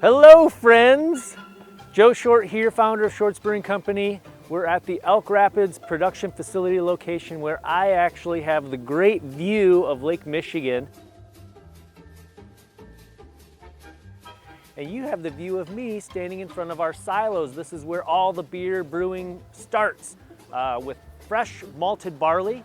Hello friends! Joe Short here, founder of Short's Brewing Company. We're at the Elk Rapids production facility location where I actually have the great view of Lake Michigan. And you have the view of me standing in front of our silos. This is where all the beer brewing starts with fresh malted barley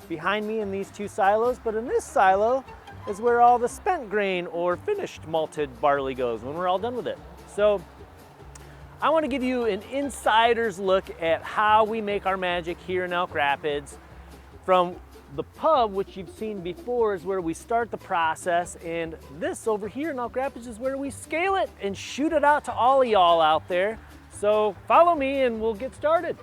behind me in these two silos. But in this silo is where all the spent grain or finished malted barley goes when we're all done with it. So I want to give you an insider's look at how we make our magic here in Elk Rapids. From the pub, which you've seen before, is where we start the process, and this over here in Elk Rapids is where we scale it and shoot it out to all of y'all out there. So follow me and we'll get started.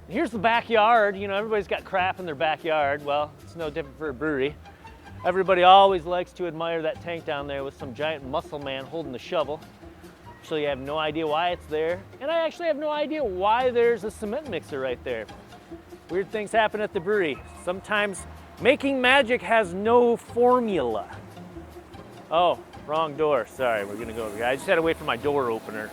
Here's the backyard. You know, everybody's got crap in their backyard. Well, it's no different for a brewery. Everybody always likes to admire that tank down there with some giant muscle man holding the shovel. Actually, I have no idea why it's there. And I actually have no idea why there's a cement mixer right there. Weird things happen at the brewery. Sometimes making magic has no formula. Oh, wrong door. Sorry, we're gonna go over here. I just had to wait for my door opener.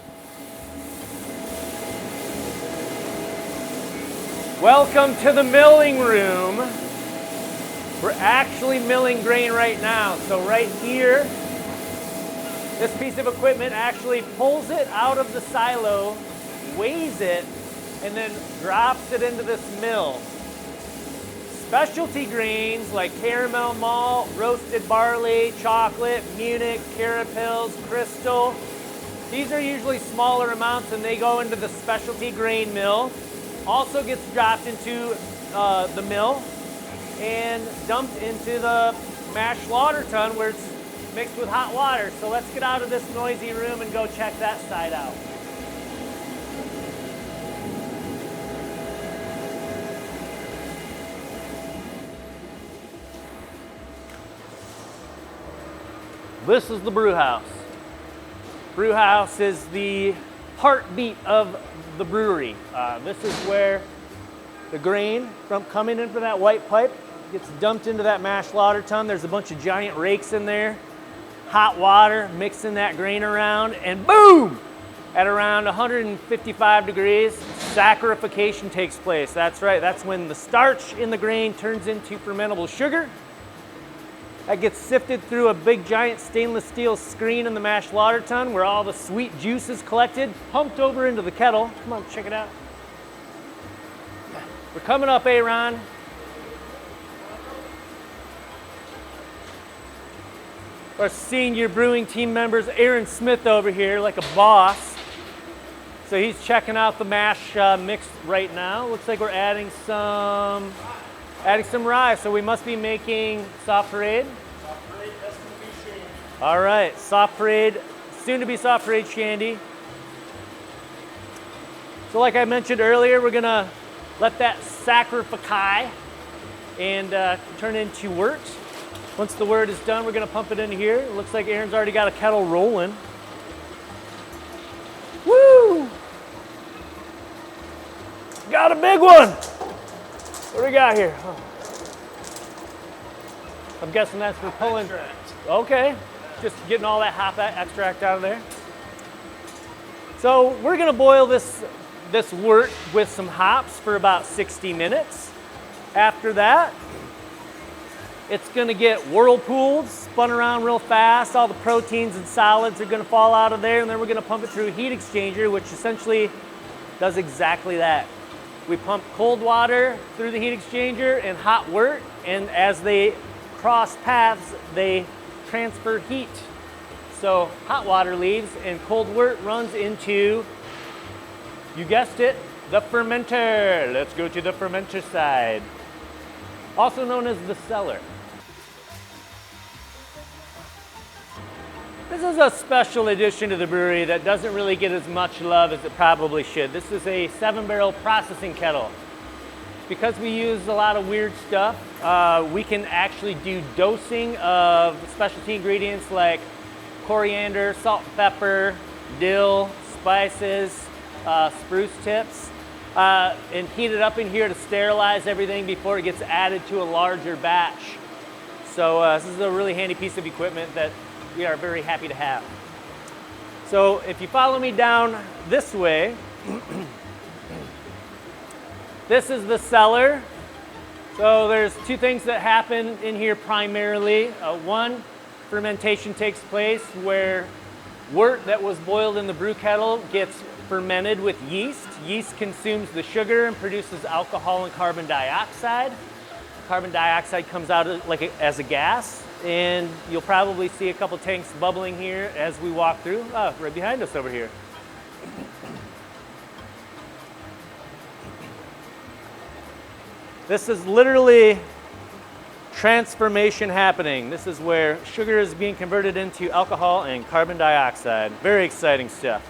Welcome to the milling room. We're actually milling grain right now. So right here, this piece of equipment actually pulls it out of the silo, weighs it, and then drops it into this mill. Specialty grains like caramel malt, roasted barley, chocolate, Munich, carapils, crystal. These are usually smaller amounts and they go into the specialty grain mill. Also gets dropped into the mill and dumped into the mash slaughter tun where it's mixed with hot water. So let's get out of this noisy room and go check that side out. This is the brew house. Brew house is the heartbeat of the brewery. This is where the grain from coming in from that white pipe gets dumped into that mash slaughter tun. There's a bunch of giant rakes in there, hot water mixing that grain around, and boom! At around 155 degrees, saccharification takes place. That's right, that's when the starch in the grain turns into fermentable sugar. That gets sifted through a big giant stainless steel screen in the mash slaughter tun where all the sweet juice is collected, pumped over into the kettle. Come on, check it out. We're coming up, Aaron. Our senior brewing team members, Aaron Smith over here, like a boss. So he's checking out the mash mix right now. Looks like we're adding some rye. So we must be making soft parade. Soft parade, S&B shandy. All right, soft parade, soon to be soft parade shandy. So like I mentioned earlier, we're gonna let that saccharificate and turn into wort. Once the wort is done, we're gonna pump it into here. It looks like Aaron's already got a kettle rolling. Woo! Got a big one! What do we got here? Oh. I'm guessing that's for pulling. Extract. Okay, just getting all that hop extract out of there. So we're gonna boil this wort with some hops for about 60 minutes. After that, it's gonna get whirlpooled, spun around real fast. All the proteins and solids are gonna fall out of there, and then we're gonna pump it through a heat exchanger, which essentially does exactly that. We pump cold water through the heat exchanger and hot wort, and as they cross paths, they transfer heat. So hot water leaves and cold wort runs into, you guessed it, the fermenter. Let's go to the fermenter side. Also known as the cellar. This is a special addition to the brewery that doesn't really get as much love as it probably should. This is a 7-barrel processing kettle. Because we use a lot of weird stuff, we can actually do dosing of specialty ingredients like coriander, salt and pepper, dill, spices, spruce tips. and heat it up in here to sterilize everything before it gets added to a larger batch. So this is a really handy piece of equipment that we are very happy to have. So if you follow me down this way, this is the cellar. So there's two things that happen in here primarily. One, fermentation takes place where wort that was boiled in the brew kettle gets fermented with yeast. Yeast consumes the sugar and produces alcohol and carbon dioxide. Carbon dioxide comes out as a gas, and you'll probably see a couple tanks bubbling here as we walk through. Oh, right behind us over here. This is literally transformation happening. This is where sugar is being converted into alcohol and carbon dioxide. Very exciting stuff.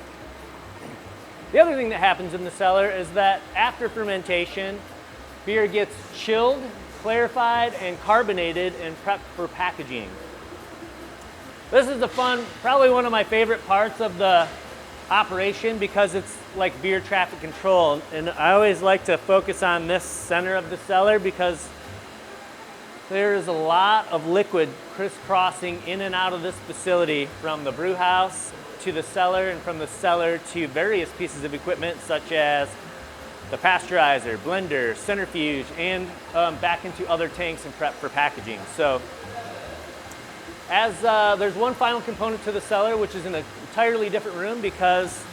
The other thing that happens in the cellar is that after fermentation, beer gets chilled, clarified, and carbonated and prepped for packaging. This is the fun, probably one of my favorite parts of the operation because it's like beer traffic control. And I always like to focus on this center of the cellar because there is a lot of liquid crisscrossing in and out of this facility from the brew house to the cellar and from the cellar to various pieces of equipment such as the pasteurizer, blender, centrifuge, and back into other tanks and prep for packaging. So as there's one final component to the cellar, which is in an entirely different room because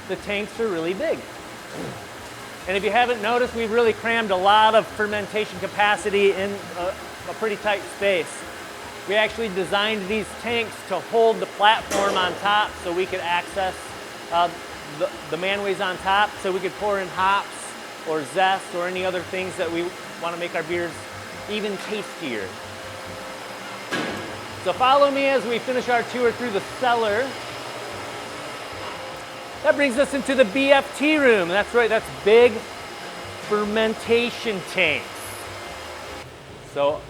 the tanks are really big. And if you haven't noticed, we've really crammed a lot of fermentation capacity in a pretty tight space. We actually designed these tanks to hold the platform on top so we could access the manways on top so we could pour in hops or zest or any other things that we want to make our beers even tastier. So follow me as we finish our tour through the cellar. That brings us into the BFT room. That's right, that's big fermentation tanks. So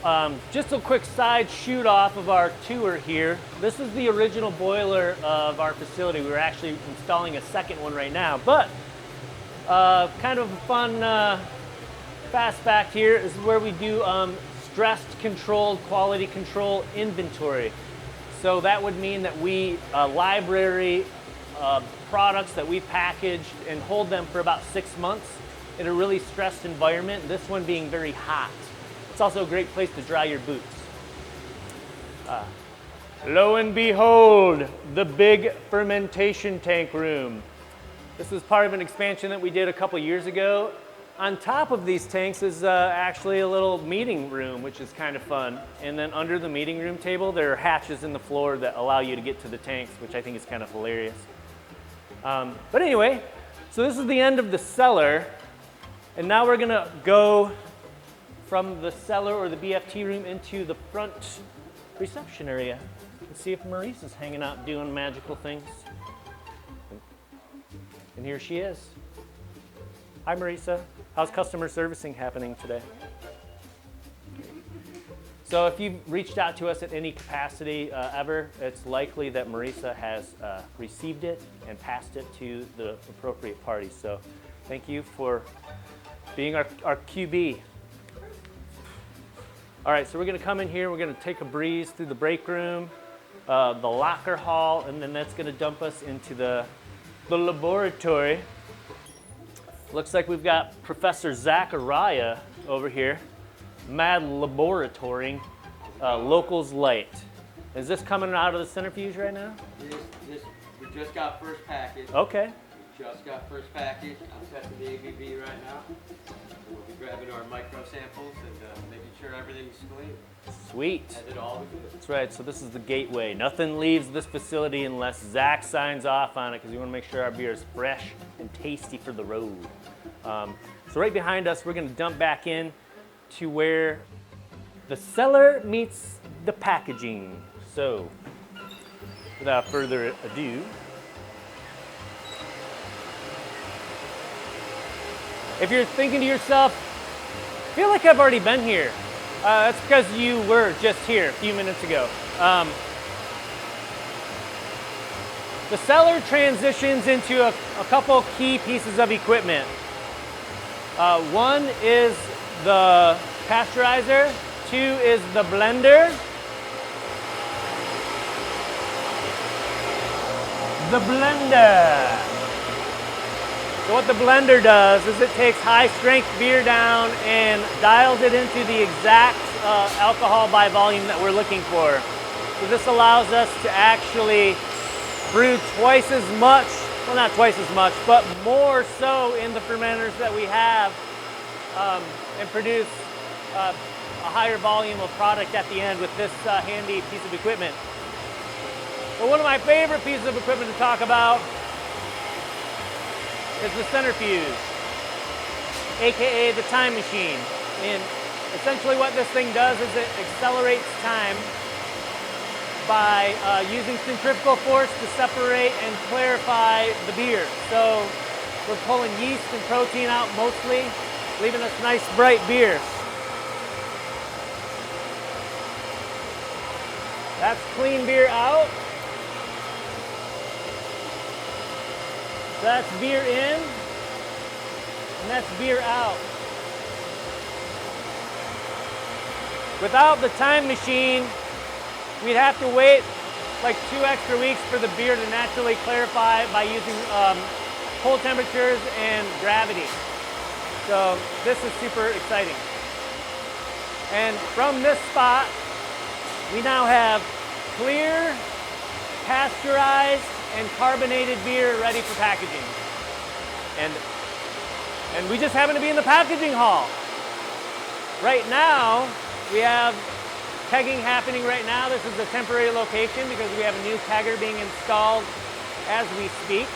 just a quick side shoot off of our tour here. This is the original boiler of our facility. We're actually installing a second one right now, but kind of a fun fast fact here is where we do stressed controlled quality control inventory. So that would mean that we library products that we packaged and hold them for about 6 months in a really stressed environment, this one being very hot. It's also a great place to dry your boots. Lo and behold, the big fermentation tank room. This was part of an expansion that we did a couple years ago. On top of these tanks is actually a little meeting room, which is kind of fun. And then under the meeting room table, there are hatches in the floor that allow you to get to the tanks, which I think is kind of hilarious. But anyway, so this is the end of the cellar. And now we're gonna go from the cellar or the BFT room into the front reception area and see if Maurice is hanging out doing magical things. And here she is. Hi, Marisa. How's customer servicing happening today? So if you've reached out to us at any capacity ever, it's likely that Marisa has received it and passed it to the appropriate party. So thank you for being our QB. All right, so we're gonna come in here, we're gonna take a breeze through the break room, the locker hall, and then that's gonna dump us into the laboratory. Looks like we've got Professor Zachariah over here, mad laboratorying, locals light. Is this coming out of the centrifuge right now? We just got first package. Okay. We just got first package. I'm testing the ABV right now. We'll be grabbing our micro samples and making sure everything's clean. Sweet. As it always is. That's right, so this is the gateway. Nothing leaves this facility unless Zach signs off on it because we want to make sure our beer is fresh and tasty for the road. So right behind us, we're going to dump back in to where the cellar meets the packaging. So without further ado, if you're thinking to yourself, I feel like I've already been here, that's because you were just here a few minutes ago. The cellar transitions into a couple key pieces of equipment. One is the pasteurizer, two is the blender. The blender. So what the blender does is it takes high strength beer down and dials it into the exact alcohol by volume that we're looking for. So this allows us to actually brew twice as much, well not twice as much, but more so in the fermenters that we have and produce a higher volume of product at the end with this handy piece of equipment. But one of my favorite pieces of equipment to talk about is the centrifuge, aka the time machine. And essentially what this thing does is it accelerates time by using centrifugal force to separate and clarify the beer. So we're pulling yeast and protein out mostly, leaving us nice bright beers. That's clean beer out. That's beer in, and that's beer out. Without the time machine, we'd have to wait like 2 extra weeks for the beer to naturally clarify by using cold temperatures and gravity. So this is super exciting. And from this spot, we now have clear, pasteurized, and carbonated beer ready for packaging. And we just happen to be in the packaging hall. Right now, we have kegging happening right now. This is a temporary location because we have a new kegger being installed as we speak.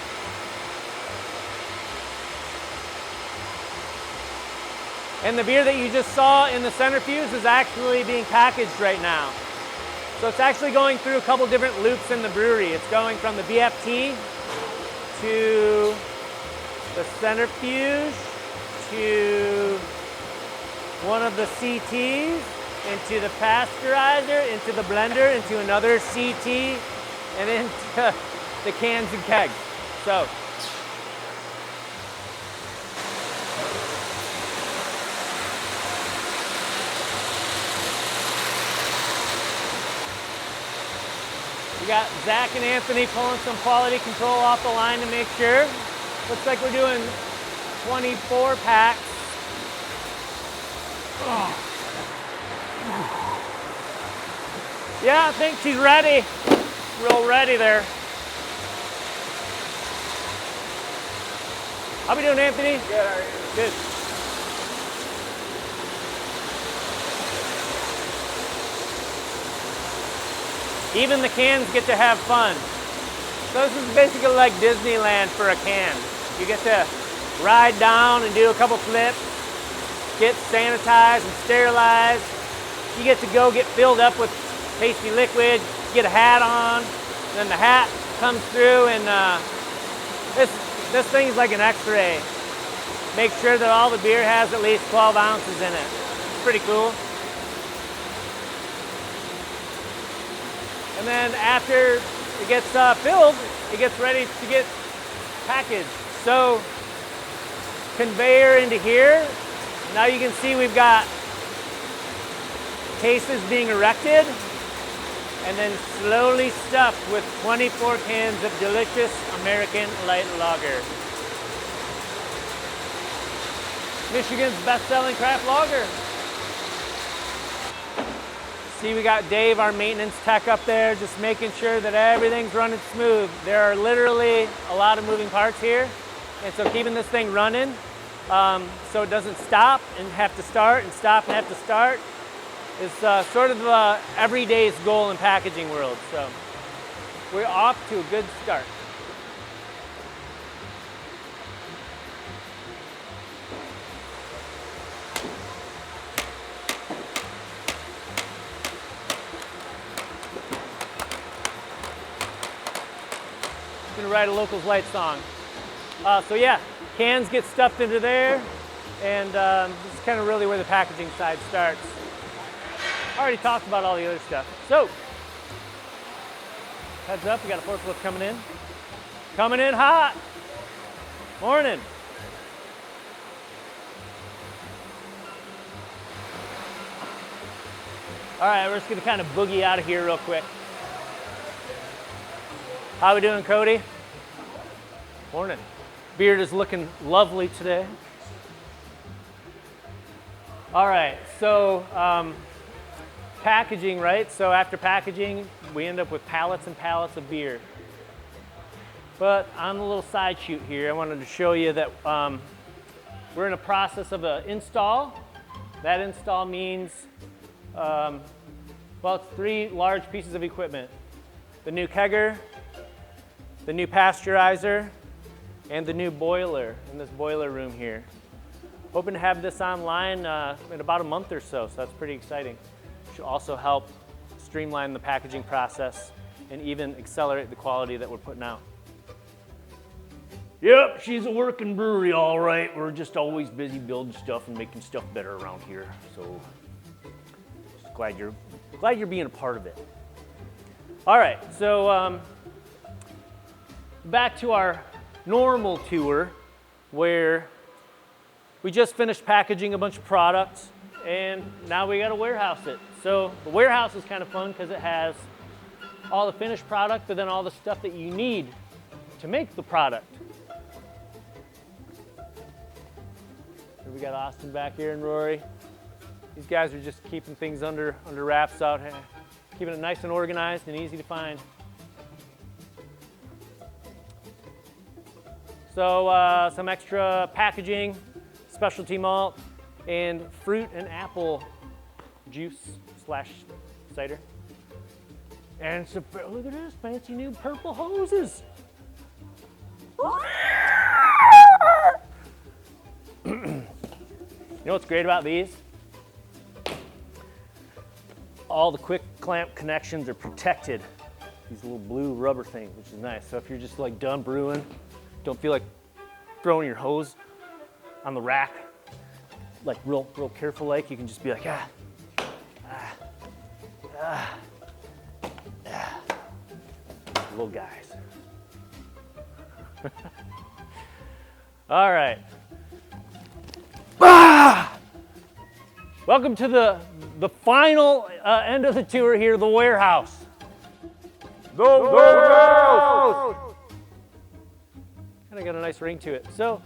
And the beer that you just saw in the centrifuge is actually being packaged right now. So it's actually going through a couple different loops in the brewery. It's going from the BFT to the centrifuge to one of the CTs, into the pasteurizer, into the blender, into another CT, and into the cans and kegs. So we got Zach and Anthony pulling some quality control off the line to make sure. Looks like we're doing 24 packs. Oh. Yeah, I think she's ready. Real ready there. How we doing, Anthony? Good, how are you? Good. Even the cans get to have fun. So this is basically like Disneyland for a can. You get to ride down and do a couple flips, get sanitized and sterilized. You get to go get filled up with tasty liquid, get a hat on, and then the hat comes through and this thing is like an X-ray. Make sure that all the beer has at least 12 ounces in it. It's pretty cool. And then after it gets filled, it gets ready to get packaged. So conveyor into here. Now you can see we've got cases being erected and then slowly stuffed with 24 cans of delicious American light lager. Michigan's best-selling craft lager. See, we got Dave, our maintenance tech, up there, just making sure that everything's running smooth. There are literally a lot of moving parts here, and so keeping this thing running so it doesn't stop and have to start and stop and have to start is sort of every day's goal in packaging world. So we're off to a good start. Gonna write a Locals Light song. So yeah, cans get stuffed into there, and this is kind of really where the packaging side starts. I already talked about all the other stuff. So, heads up, we got a forklift coming in. Coming in hot. Morning. All right, we're just gonna kind of boogie out of here real quick. How we doing, Cody? Morning. Beard is looking lovely today. All right, so packaging, right? So after packaging, we end up with pallets and pallets of beer. But on the little side shoot here, I wanted to show you that we're in a process of an install. That install means, well, it's 3 large pieces of equipment. The new kegger, the new pasteurizer, and the new boiler in this boiler room here. Hoping to have this online in about a month or so, so that's pretty exciting. Should also help streamline the packaging process and even accelerate the quality that we're putting out. Yep, she's a working brewery, all right. We're just always busy building stuff and making stuff better around here. So just glad you're being a part of it. All right, so back to our normal tour where we just finished packaging a bunch of products and now we got to warehouse it. So the warehouse is kind of fun because it has all the finished product, but then all the stuff that you need to make the product. We got Austin back here and Rory. These guys are just keeping things under wraps out here, keeping it nice and organized and easy to find. So some extra packaging, specialty malt, and fruit and apple juice / cider. And so, look at this, fancy new purple hoses. You know what's great about these? All the quick clamp connections are protected. These little blue rubber things, which is nice. So if you're just like done brewing, don't feel like throwing your hose on the rack, like real careful like, you can just be like, little guys. All right. Welcome to the final end of the tour here, the warehouse. The warehouse! Kind of got a nice ring to it. So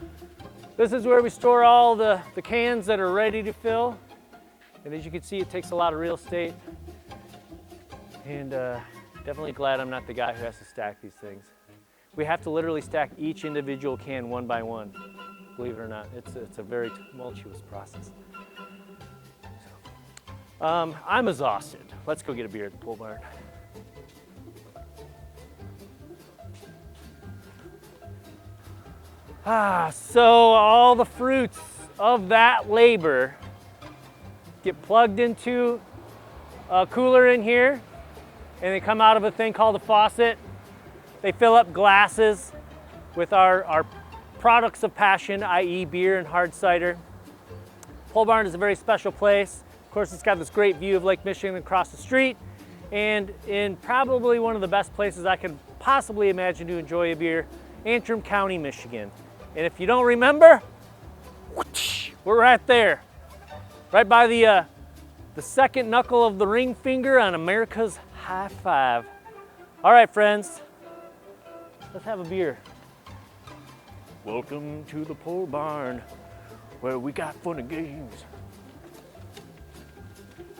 this is where we store all the cans that are ready to fill. And as you can see, it takes a lot of real estate. And definitely glad I'm not the guy who has to stack these things. We have to literally stack each individual can one by one. Believe it or not, it's a very tumultuous process. So, I'm exhausted. Let's go get a beer at the pole barn. So all the fruits of that labor get plugged into a cooler in here, and they come out of a thing called a faucet. They fill up glasses with our products of passion, i.e. beer and hard cider. Pole barn is a very special place. Of course, it's got this great view of Lake Michigan across the street, and in probably one of the best places I could possibly imagine to enjoy a beer, Antrim County, Michigan. And if you don't remember, we're right there, right by the second knuckle of the ring finger on America's high five. All right, friends, let's have a beer. Welcome to the pole barn, where we got fun and games.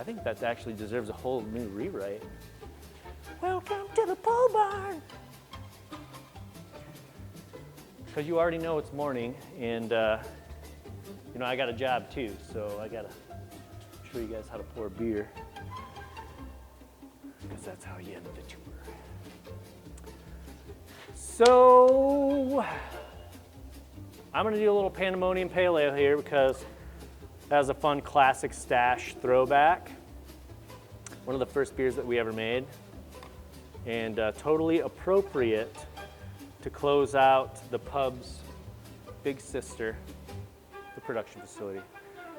I think that actually deserves a whole new rewrite. Welcome to the pole barn. Because you already know it's morning, and you know, I got a job too, so I gotta show you guys how to pour beer, because that's how you end the tour. So I'm gonna do a little Pandemonium Pale Ale here because that's a fun classic stash throwback. One of the first beers that we ever made, and totally appropriate to close out the pub's big sister, the production facility.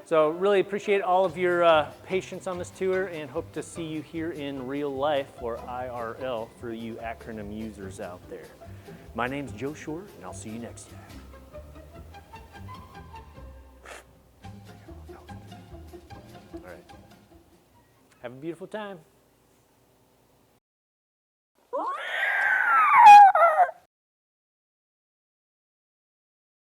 So really appreciate all of your patience on this tour and hope to see you here in real life, or IRL for you acronym users out there. My name's Joe Shore, and I'll see you next time. All right. Have a beautiful time.